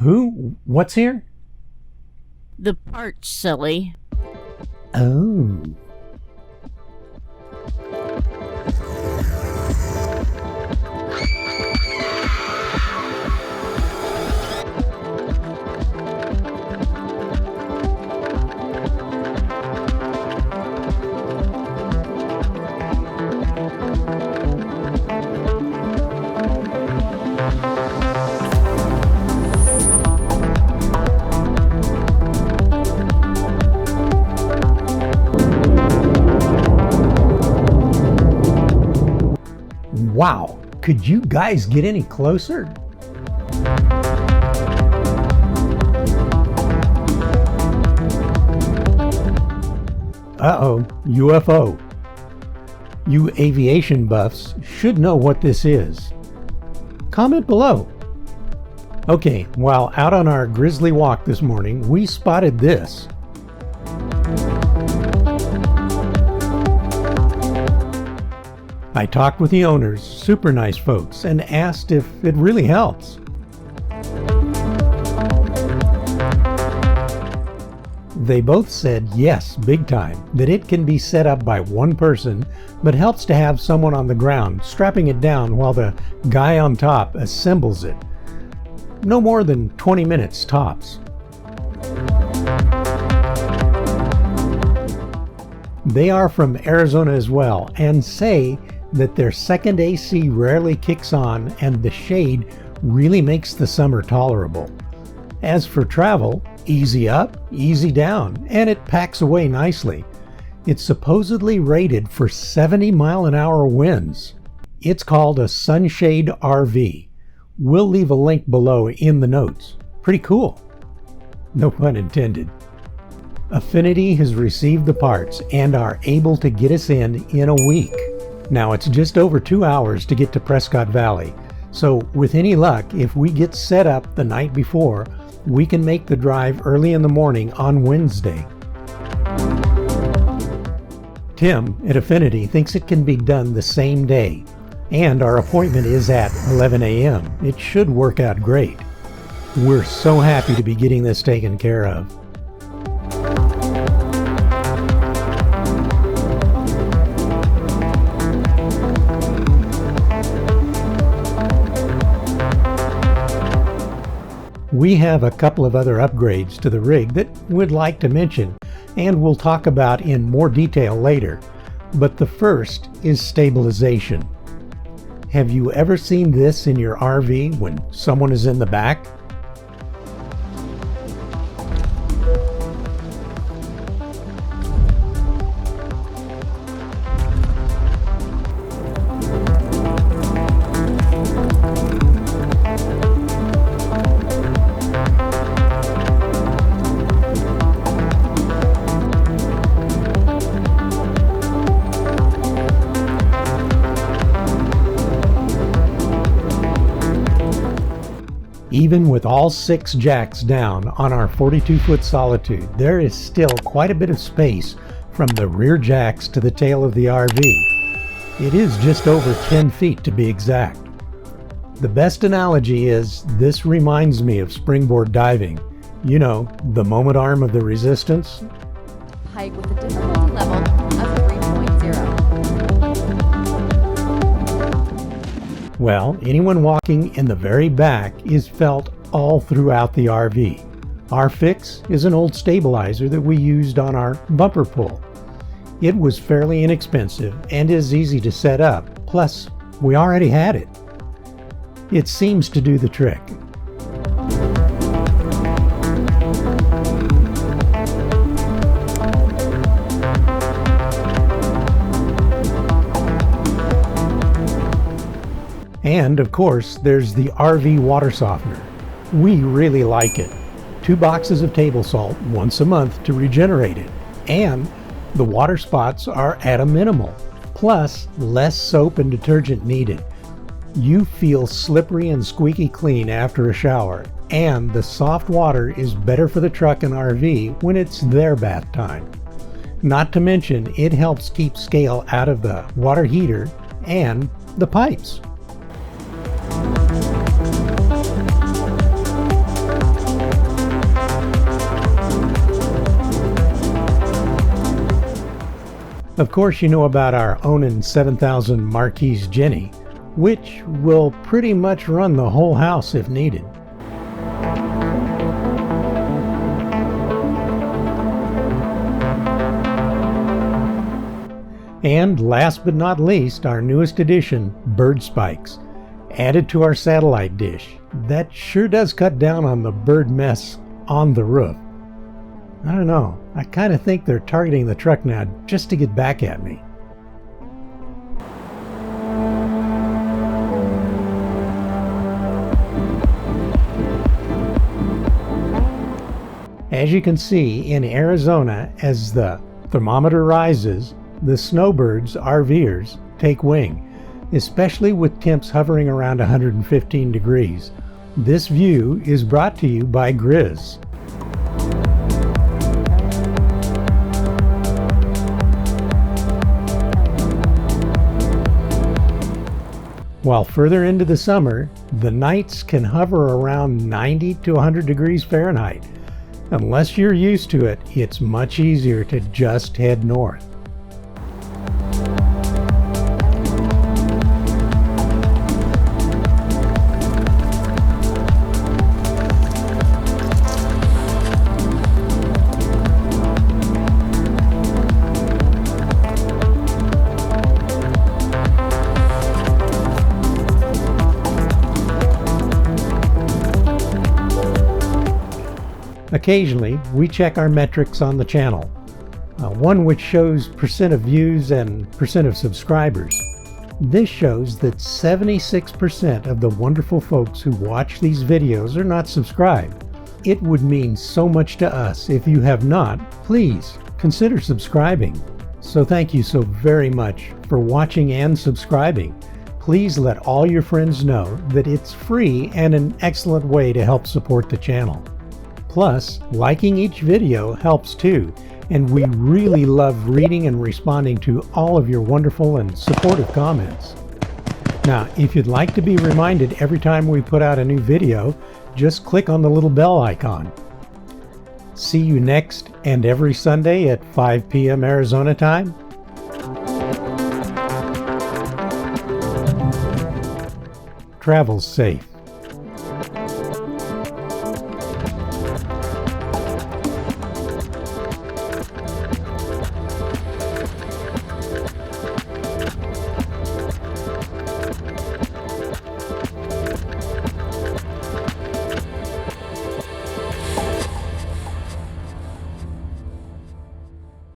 Who? What's here? The parts, silly. Oh. Wow, could you guys get any closer? Uh-oh, UFO. You aviation buffs should know what this is. Comment below. Okay, while out on our grizzly walk this morning, we spotted this. I talked with the owners, super nice folks, and asked if it really helps. They both said yes, big time, that it can be set up by one person, but helps to have someone on the ground strapping it down while the guy on top assembles it. No more than 20 minutes tops. They are from Arizona as well, and say that their second AC rarely kicks on and the shade really makes the summer tolerable. As for travel, easy up, easy down, and it packs away nicely. It's supposedly rated for 70-mile-an-hour winds. It's called a Sunshade RV. We'll leave a link below in the notes. Pretty cool. No pun intended. Affinity has received the parts and are able to get us in a week. Now it's just over 2 hours to get to Prescott Valley, so with any luck, if we get set up the night before, we can make the drive early in the morning on Wednesday. Tim at Affinity thinks it can be done the same day, and our appointment is at 11 a.m. It should work out great. We're so happy to be getting this taken care of. We have a couple of other upgrades to the rig that we'd like to mention, and we'll talk about in more detail later. But the first is stabilization. Have you ever seen this in your RV when someone is in the back? Even with all 6 jacks down on our 42-foot Solitude, there is still quite a bit of space from the rear jacks to the tail of the RV. It is just over 10 feet to be exact. The best analogy is this reminds me of springboard diving. You know, the moment arm of the Resistance. Height with a difficulty level of 3.0. Well, anyone walking in the very back is felt all throughout the RV. Our fix is an old stabilizer that we used on our bumper pull. It was fairly inexpensive and is easy to set up, plus we already had it. It seems to do the trick. And of course, there's the RV water softener. We really like it. 2 boxes of table salt once a month to regenerate it. And the water spots are at a minimal, plus less soap and detergent needed. You feel slippery and squeaky clean after a shower, and the soft water is better for the truck and RV when it's their bath time. Not to mention, it helps keep scale out of the water heater and the pipes. Of course, you know about our Onan 7000 Marquise Geni, which will pretty much run the whole house if needed. And last but not least, our newest addition, bird spikes, added to our satellite dish. That sure does cut down on the bird mess on the roof. I don't know, I kind of think they're targeting the truck now just to get back at me. As you can see, in Arizona, as the thermometer rises, the snowbirds, RVers, take wing, especially with temps hovering around 115 degrees. This view is brought to you by Grizz. While further into the summer, the nights can hover around 90 to 100 degrees Fahrenheit. Unless you're used to it, it's much easier to just head north. Occasionally, we check our metrics on the channel, one which shows % of views and % of subscribers. This shows that 76% of the wonderful folks who watch these videos are not subscribed. It would mean so much to us. If you have not, please consider subscribing. So thank you so very much for watching and subscribing. Please let all your friends know that it's free and an excellent way to help support the channel. Plus, liking each video helps too, and we really love reading and responding to all of your wonderful and supportive comments. Now, if you'd like to be reminded every time we put out a new video, just click on the little bell icon. See you next and every Sunday at 5 p.m. Arizona time. Travel safe.